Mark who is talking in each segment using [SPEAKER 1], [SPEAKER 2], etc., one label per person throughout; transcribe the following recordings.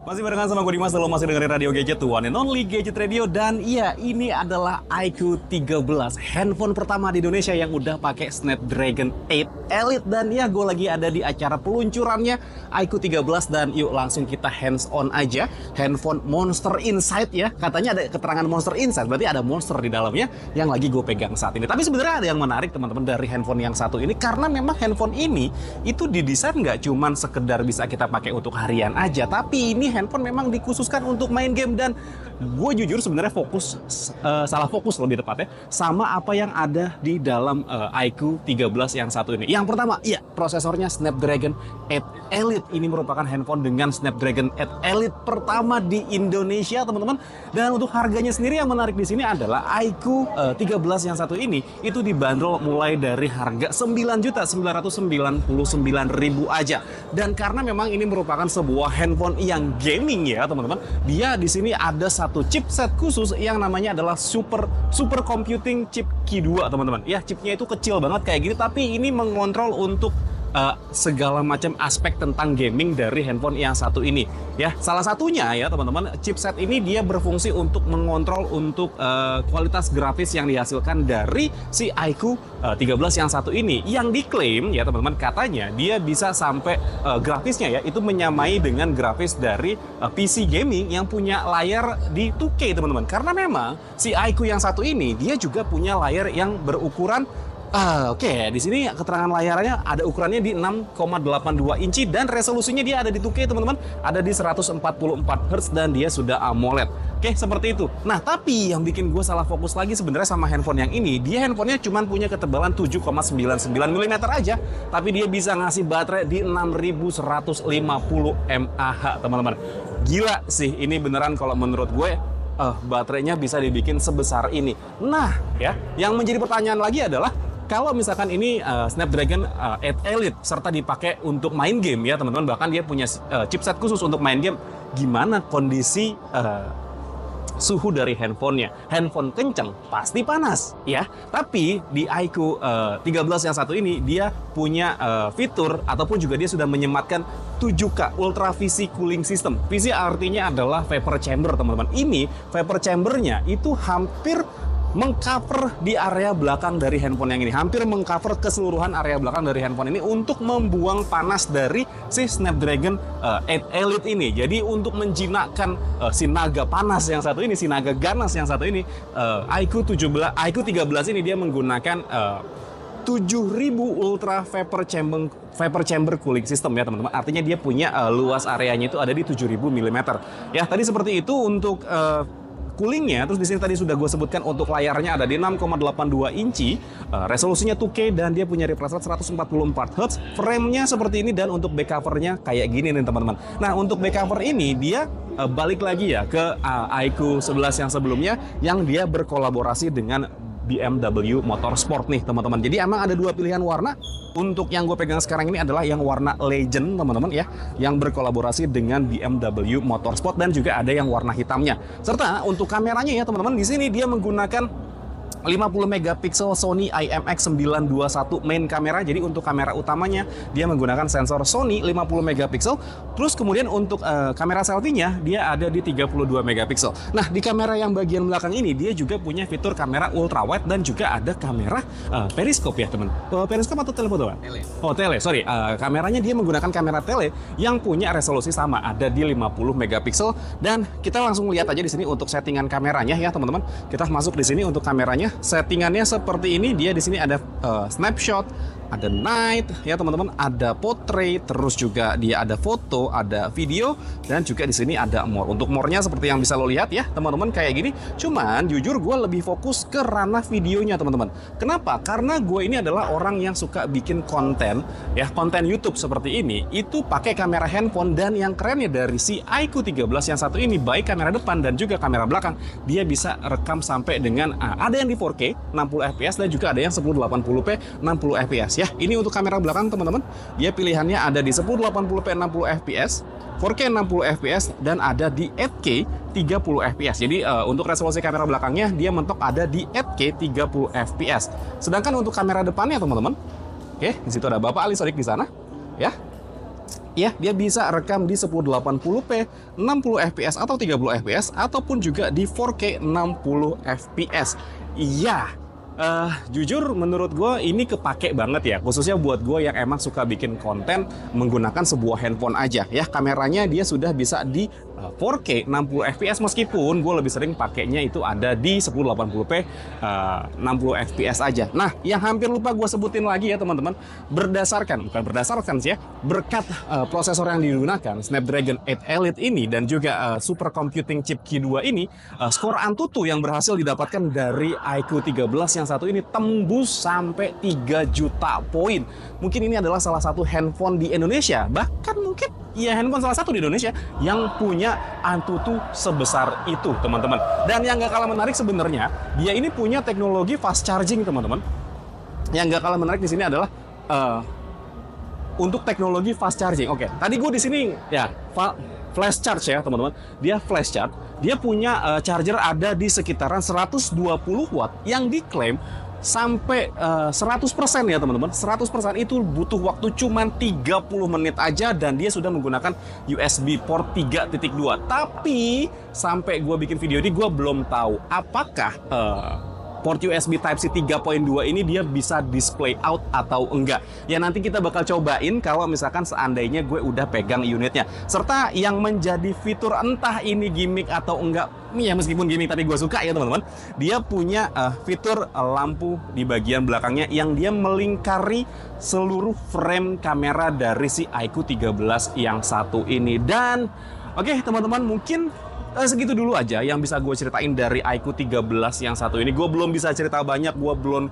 [SPEAKER 1] Masih barengan sama gue Dimas, lo masih dengerin Radio Gadget, one and only Gadget Radio. Dan iya, ini adalah iQOO 13, handphone pertama di Indonesia yang udah pakai Snapdragon 8 Elite. Dan ya, gue lagi ada di acara peluncurannya iQOO 13. Dan yuk langsung kita hands on aja. Handphone Monster Insight ya, katanya ada keterangan Monster Insight, berarti ada monster di dalamnya yang lagi gue pegang saat ini. Tapi sebenarnya ada yang menarik teman-teman dari handphone yang satu ini, karena memang handphone ini itu didesain nggak cuman sekedar bisa kita pakai untuk harian aja, tapi ini handphone memang dikhususkan untuk main game. Dan gue jujur sebenarnya salah fokus lebih tepatnya sama apa yang ada di dalam iQOO 13 yang satu ini. Yang pertama, iya, prosesornya Snapdragon 8 Elite. Ini merupakan handphone dengan Snapdragon 8 Elite pertama di Indonesia, teman-teman. Dan untuk harganya sendiri yang menarik di sini adalah iQOO 13 yang satu ini itu dibanderol mulai dari harga 9.999.000 aja. Dan karena memang ini merupakan sebuah handphone yang gaming ya, teman-teman. Dia di sini ada satu chipset khusus yang namanya adalah super computing chip Qi2, teman-teman. Ya, chipnya itu kecil banget kayak gini, tapi ini mengontrol untuk segala macam aspek tentang gaming dari handphone yang satu ini ya. Salah satunya ya teman-teman, chipset ini dia berfungsi untuk mengontrol untuk kualitas grafis yang dihasilkan dari si iQOO 13 yang satu ini, yang diklaim ya teman-teman, katanya dia bisa sampai grafisnya ya itu menyamai dengan grafis dari PC gaming yang punya layar di 2K, teman-teman. Karena memang si iQOO yang satu ini dia juga punya layar yang berukuran Oke, di sini keterangan layarnya ada ukurannya di 6,82 inci dan resolusinya dia ada di 2K, teman-teman. Ada di 144 Hz dan dia sudah AMOLED. Oke, seperti itu. Nah, tapi yang bikin gue salah fokus lagi sebenarnya sama handphone yang ini, dia handphonenya cuma punya ketebalan 7,99 mm aja, tapi dia bisa ngasih baterai di 6150 mAh, teman-teman. Gila sih, ini beneran kalau menurut gue baterainya bisa dibikin sebesar ini. Nah, ya, yang menjadi pertanyaan lagi adalah kalau misalkan ini Snapdragon 8 Elite serta dipakai untuk main game ya teman-teman, bahkan dia punya chipset khusus untuk main game, gimana kondisi suhu dari handphonenya? Handphone kenceng pasti panas ya. Tapi di iQOO 13 yang satu ini dia punya fitur ataupun juga dia sudah menyematkan 7K Ultra VC Cooling System. VC artinya adalah vapor chamber, teman-teman. Ini vapor chambernya itu hampir mengcover di area belakang dari handphone yang ini, hampir mengcover keseluruhan area belakang dari handphone ini untuk membuang panas dari si Snapdragon 8 Elite ini. Jadi untuk menjinakkan si naga panas yang satu ini, si naga ganas yang satu ini, iQOO 13 ini dia menggunakan 7000 Ultra Vapor Chamber Cooling System ya teman-teman. Artinya dia punya luas areanya itu ada di 7000 mm. Ya, tadi seperti itu untuk coolingnya. Terus di sini tadi sudah gue sebutkan untuk layarnya ada di 6,82 inci, resolusinya 2K dan dia punya refresh rate 144 Hz. Frame-nya seperti ini dan untuk back cover-nya kayak gini nih teman-teman. Nah, untuk back cover ini dia balik lagi ya ke iQOO 11 yang sebelumnya yang dia berkolaborasi dengan BMW Motorsport nih teman-teman. Jadi emang ada dua pilihan warna. Untuk yang gue pegang sekarang ini adalah yang warna Legend teman-teman ya, yang berkolaborasi dengan BMW Motorsport, dan juga ada yang warna hitamnya. Serta untuk kameranya ya teman-teman, di sini dia menggunakan 50 megapiksel Sony IMX921 main kamera. Jadi untuk kamera utamanya dia menggunakan sensor Sony 50 megapiksel. Terus kemudian untuk kamera selfie-nya dia ada di 32 megapiksel. Nah, di kamera yang bagian belakang ini dia juga punya fitur kamera ultra wide dan juga ada kamera periskop ya teman. Periskop atau telefoto? Tele. Oh, tele, sorry. Kameranya dia menggunakan kamera tele yang punya resolusi sama, ada di 50 megapiksel. Dan kita langsung lihat aja di sini untuk settingan kameranya ya teman-teman. Kita masuk di sini untuk kameranya. Settingannya seperti ini, dia di sini ada snapshot, ada night ya teman-teman, ada portrait, terus juga dia ada foto, ada video, dan juga di sini ada more. Untuk more-nya seperti yang bisa lo lihat ya teman-teman kayak gini. Cuman jujur gue lebih fokus ke ranah videonya teman-teman. Kenapa? Karena gue ini adalah orang yang suka bikin konten ya, konten YouTube seperti ini itu pakai kamera handphone. Dan yang kerennya dari si iQOO 13 yang satu ini, baik kamera depan dan juga kamera belakang, dia bisa rekam sampai dengan ada yang di 4K 60 fps dan juga ada yang 1080p 60 fps ya. Ini untuk kamera belakang teman-teman, dia pilihannya ada di 1080p 60 fps, 4K 60 fps, dan ada di 8K 30 fps. Jadi untuk resolusi kamera belakangnya dia mentok ada di 8K 30 fps. Sedangkan untuk kamera depannya teman-teman, oke, di situ ada Bapak Ali Sodik di sana ya. Ya, dia bisa rekam di 1080p, 60 fps atau 30 fps, ataupun juga di 4K 60 fps. Iya, jujur menurut gue ini kepake banget ya, khususnya buat gue yang emang suka bikin konten menggunakan sebuah handphone aja. Ya, kameranya dia sudah bisa di 4K 60 fps, meskipun gue lebih sering pakainya itu ada di 1080p 60 fps aja. Nah, yang hampir lupa gue sebutin lagi ya teman-teman, bukan berdasarkan sih ya, berkat prosesor yang digunakan Snapdragon 8 Elite ini dan juga super computing chip Q2 ini, skor Antutu yang berhasil didapatkan dari iQOO 13 yang satu ini tembus sampai 3 juta poin. Mungkin ini adalah salah satu handphone di Indonesia, bahkan mungkin ya handphone salah satu di Indonesia yang punya Antutu sebesar itu, teman-teman. Dan yang gak kalah menarik sebenarnya, dia ini punya teknologi fast charging, teman-teman. Yang gak kalah menarik di sini adalah untuk teknologi fast charging. Oke, tadi gue di sini ya flash charge ya, teman-teman. Dia flash charge. Dia punya charger ada di sekitaran 120 watt yang diklaim sampai 100% ya teman-teman. 100% itu butuh waktu cuman 30 menit aja dan dia sudah menggunakan USB port 3.2. Tapi sampai gue bikin video ini gue belum tahu apakah port USB Type-C 3.2 ini dia bisa display out atau enggak. Ya nanti kita bakal cobain kalau misalkan seandainya gue udah pegang unitnya. Serta yang menjadi fitur entah ini gimmick atau enggak, ya meskipun gimmick tapi gue suka ya teman-teman. Dia punya fitur lampu di bagian belakangnya yang dia melingkari seluruh frame kamera dari si iQOO 13 yang satu ini. Dan oke teman-teman, mungkin segitu dulu aja yang bisa gue ceritain dari iQOO 13 yang satu ini. Gue belum bisa cerita banyak, gue belum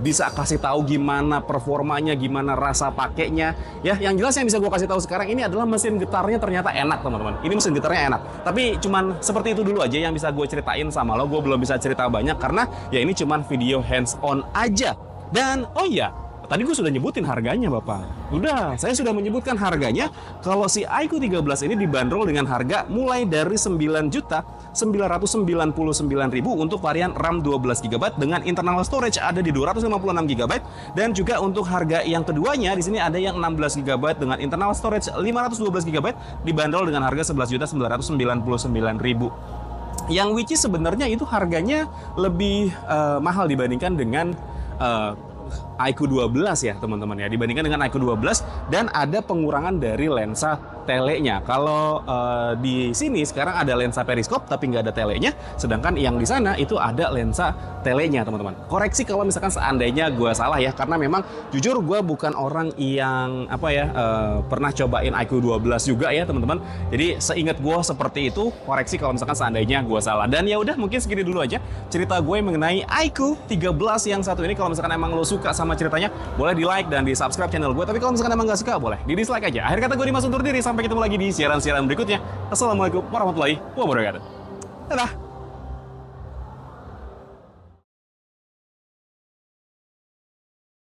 [SPEAKER 1] bisa kasih tahu gimana performanya, gimana rasa pakainya. Ya, yang jelas yang bisa gue kasih tahu sekarang ini adalah mesin getarnya ternyata enak, teman-teman. Ini mesin getarnya enak. Tapi cuman seperti itu dulu aja yang bisa gue ceritain sama lo. Gue belum bisa cerita banyak karena ya ini cuman video hands on aja. Dan oh iya, tadi gue sudah nyebutin harganya, Bapak. Udah, saya sudah menyebutkan harganya. Kalau si iQOO 13 ini dibanderol dengan harga mulai dari 9.999.000 untuk varian RAM 12GB dengan internal storage ada di 256GB, dan juga untuk harga yang keduanya di sini ada yang 16GB dengan internal storage 512GB dibanderol dengan harga 11.999.000. Yang which is sebenarnya itu harganya lebih mahal dibandingkan dengan iQOO 12 ya teman-teman ya, dibandingkan dengan iQOO 12, dan ada pengurangan dari lensa telenya. Kalau di sini sekarang ada lensa periskop tapi nggak ada telenya, sedangkan yang di sana itu ada lensa telenya teman-teman. Koreksi kalau misalkan seandainya gue salah ya, karena memang jujur gue bukan orang yang pernah cobain iQOO 12 juga ya teman-teman. Jadi seingat gue seperti itu. Koreksi kalau misalkan seandainya gue salah. Dan ya udah, mungkin segini dulu aja cerita gue mengenai iQOO 13 yang satu ini. Kalau misalkan emang lo suka sama ceritanya, boleh di like dan di subscribe channel gue. Tapi kalau misalkan emang nggak suka, boleh di dislike aja. Akhir kata gue Dimas undur diri, sampai ketemu lagi di siaran-siaran berikutnya. Assalamualaikum warahmatullahi wabarakatuh. Dadah.